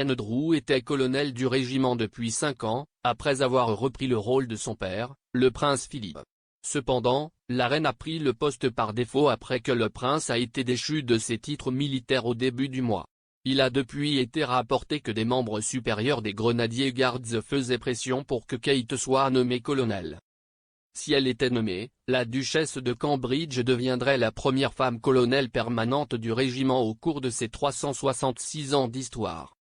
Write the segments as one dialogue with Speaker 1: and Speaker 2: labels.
Speaker 1: Warren Drew était colonel du régiment depuis 5 ans, après avoir repris le rôle de son père, le prince Philippe. Cependant, la reine a pris le poste par défaut après que le prince a été déchu de ses titres militaires au début du mois. Il a depuis été rapporté que des membres supérieurs des Grenadier Guards faisaient pression pour que Kate soit nommée colonel. Si elle était nommée, la duchesse de Cambridge deviendrait la première femme colonel permanente du régiment au cours de ses 366 ans d'histoire.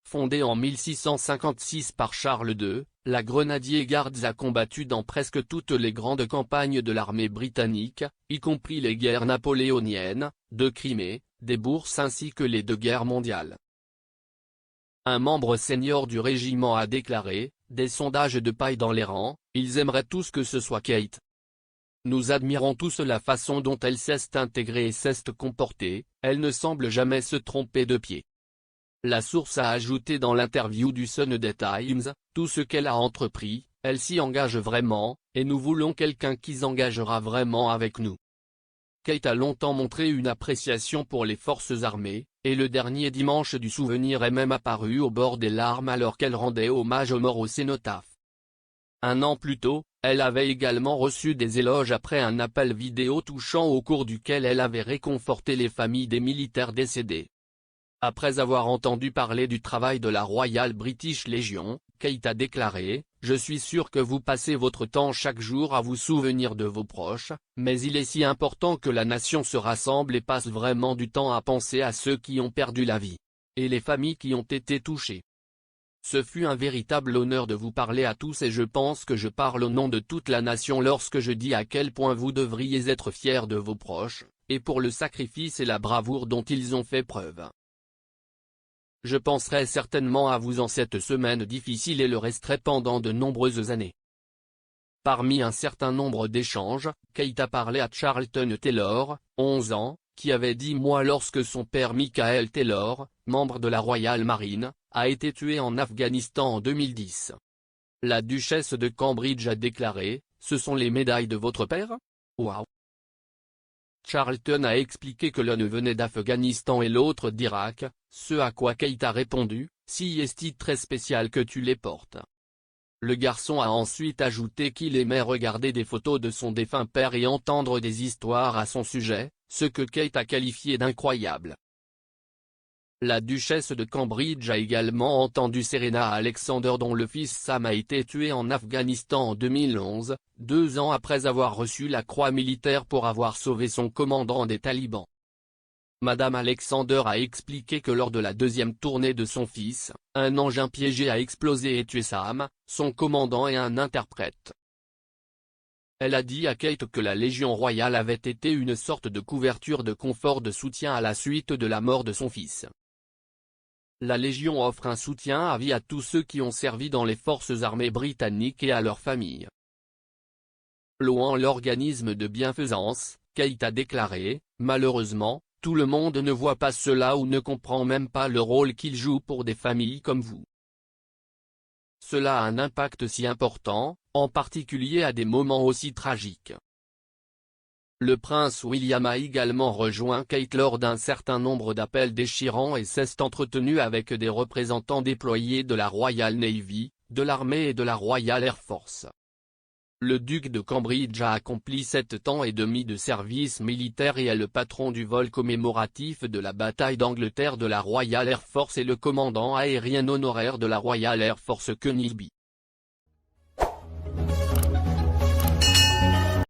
Speaker 1: Fondée en 1656 par Charles II, la Grenadier Guards a combattu dans presque toutes les grandes campagnes de l'armée britannique, y compris les guerres napoléoniennes, de Crimée, des Bourses ainsi que les 2 guerres mondiales. Un membre senior du régiment a déclaré, « Des sondages de paille dans les rangs, ils aimeraient tous que ce soit Kate. Nous admirons tous la façon dont elle sait s'intégrer et sait se comporter, elle ne semble jamais se tromper de pied. » La source a ajouté dans l'interview du Sunday Times, « Tout ce qu'elle a entrepris, elle s'y engage vraiment, et nous voulons quelqu'un qui s'engagera vraiment avec nous. » Kate a longtemps montré une appréciation pour les forces armées, et le dernier dimanche du souvenir est même apparu au bord des larmes alors qu'elle rendait hommage aux morts au cénotaphe. Un an plus tôt, elle avait également reçu des éloges après un appel vidéo touchant au cours duquel elle avait réconforté les familles des militaires décédés. Après avoir entendu parler du travail de la Royal British Legion, Kate a déclaré, « Je suis sûr que vous passez votre temps chaque jour à vous souvenir de vos proches, mais il est si important que la nation se rassemble et passe vraiment du temps à penser à ceux qui ont perdu la vie. Et les familles qui ont été touchées. Ce fut un véritable honneur de vous parler à tous et je pense que je parle au nom de toute la nation lorsque je dis à quel point vous devriez être fiers de vos proches, et pour le sacrifice et la bravoure dont ils ont fait preuve. Je penserai certainement à vous en cette semaine difficile et le resterai pendant de nombreuses années. » Parmi un certain nombre d'échanges, Kate a parlé à Charlton Taylor, 11 ans, qui avait 10 mois lorsque son père Michael Taylor, membre de la Royal Marine, a été tué en Afghanistan en 2010. La duchesse de Cambridge a déclaré, « Ce sont les médailles de votre père ? Waouh !» Charlton a expliqué que l'un venait d'Afghanistan et l'autre d'Irak, ce à quoi Kate a répondu, « Si est-il très spécial que tu les portes ?» Le garçon a ensuite ajouté qu'il aimait regarder des photos de son défunt père et entendre des histoires à son sujet, ce que Kate a qualifié d'incroyable. La duchesse de Cambridge a également entendu Serena Alexander dont le fils Sam a été tué en Afghanistan en 2011, 2 ans après avoir reçu la croix militaire pour avoir sauvé son commandant des talibans. Madame Alexander a expliqué que lors de la 2e tournée de son fils, un engin piégé a explosé et tué Sam, son commandant et un interprète. Elle a dit à Kate que la Légion royale avait été une sorte de couverture de confort de soutien à la suite de la mort de son fils. La Légion offre un soutien à vie à tous ceux qui ont servi dans les forces armées britanniques et à leurs familles. Louant l'organisme de bienfaisance, Kate a déclaré, « Malheureusement, tout le monde ne voit pas cela ou ne comprend même pas le rôle qu'il joue pour des familles comme vous. Cela a un impact si important, en particulier à des moments aussi tragiques. » Le prince William a également rejoint Kate lors d'un certain nombre d'appels déchirants et s'est entretenu avec des représentants déployés de la Royal Navy, de l'armée et de la Royal Air Force. Le duc de Cambridge a accompli 7 ans et demi de service militaire et est le patron du vol commémoratif de la bataille d'Angleterre de la Royal Air Force et le commandant aérien honoraire de la Royal Air Force Kenilby.